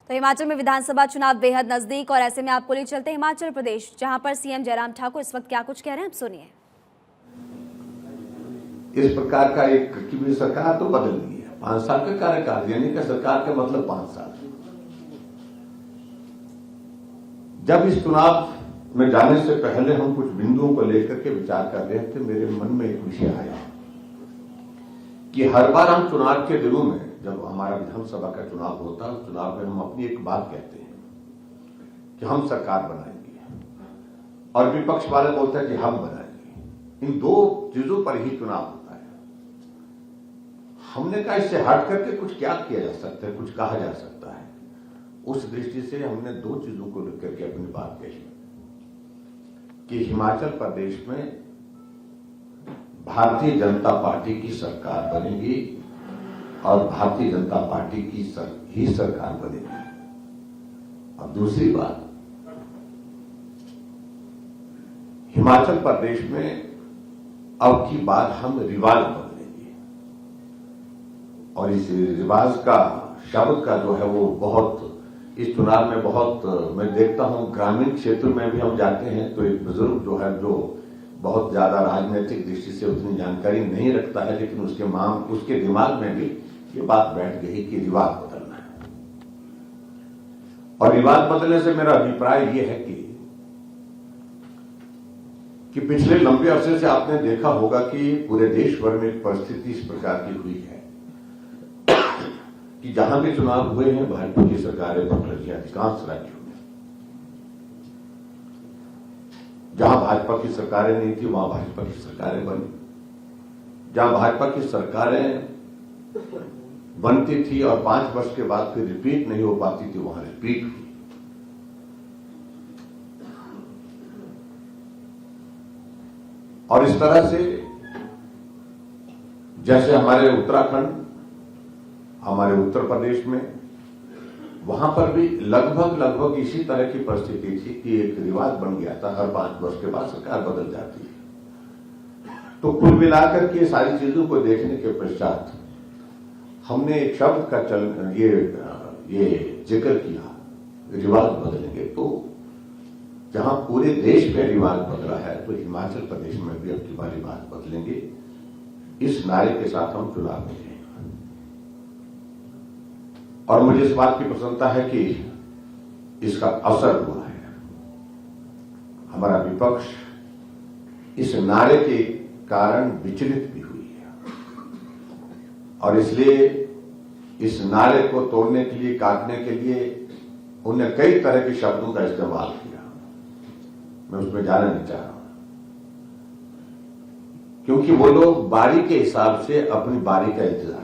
तो हिमाचल में विधानसभा चुनाव बेहद नजदीक और ऐसे में आपको ले चलते हैं हिमाचल प्रदेश, जहां पर सीएम जयराम ठाकुर इस वक्त क्या कुछ कह रहे हैं, आप सुनिए। इस प्रकार का एक कि सरकार तो बदलनी है, 5 साल का कार्यकाल, यानी कि सरकार का मतलब 5 साल। जब इस चुनाव में जाने से पहले हम कुछ बिंदुओं को लेकर के विचार कर रहे थे, मेरे मन में एक विषय आया कि हर बार हम चुनाव के दिनों में, जब हमारा विधानसभा का चुनाव होता है, उस चुनाव में हम अपनी एक बात कहते हैं कि हम सरकार बनाएंगे और विपक्ष वाले बोलते हैं कि हम बनाएंगे। इन दो चीजों पर ही चुनाव होता है। हमने कहा इससे हट करके कुछ क्या किया जा सकता है, कुछ कहा जा सकता है। उस दृष्टि से हमने 2 चीजों को लेकर के अपनी बात कही कि हिमाचल प्रदेश में भारतीय जनता पार्टी की सरकार बनेगी और भारतीय जनता पार्टी की ही सरकार बनेगी। और दूसरी बात, हिमाचल प्रदेश में अब की बात हम रिवाज बदलेंगे और इस रिवाज का शब्द का जो है वो बहुत इस चुनाव में बहुत मैं देखता हूं, ग्रामीण क्षेत्र में भी हम जाते हैं तो एक बुजुर्ग जो है, जो बहुत ज्यादा राजनीतिक दृष्टि से उतनी जानकारी नहीं रखता है, लेकिन उसके दिमाग में भी ये बात बैठ गई कि रिवाज बदलना है। और रिवाज बदलने से मेरा अभिप्राय ये है कि पिछले लंबे अरसे से आपने देखा होगा कि पूरे देश भर में परिस्थिति इस प्रकार की हुई है कि जहां भी चुनाव हुए हैं भाजपा की सरकारें बन रही है। अधिकांश राज्यों में जहां भाजपा की सरकारें नहीं थी वहां भाजपा की सरकारें बनी, जहां भाजपा की सरकारें बनती थी और 5 वर्ष के बाद फिर रिपीट नहीं हो पाती थी, वहां रिपीट हुई। और इस तरह से जैसे हमारे उत्तराखंड, हमारे उत्तर प्रदेश में, वहां पर भी लगभग इसी तरह की परिस्थिति थी कि एक रिवाज बन गया था, हर 5 वर्ष के बाद सरकार बदल जाती है। तो कुल मिलाकर के सारी चीजों को देखने के पश्चात हमने एक शब्द का ये जिक्र किया, रिवाज बदलेंगे। तो जहां पूरे देश में रिवाज बदला है तो हिमाचल प्रदेश में भी अब की बार रिवाज बदलेंगे। इस नारे के साथ हम चुनाव में जाएंगे और मुझे इस बात की प्रसन्नता है कि इसका असर हुआ है। हमारा विपक्ष इस नारे के कारण विचलित भी हुई है और इसलिए इस नारे को तोड़ने के लिए, काटने के लिए उन्हें कई तरह के शब्दों का इस्तेमाल किया। मैं उसमें जाना नहीं चाह रहा हूं, क्योंकि वो लोग बारी के हिसाब से अपनी बारी का इंतजार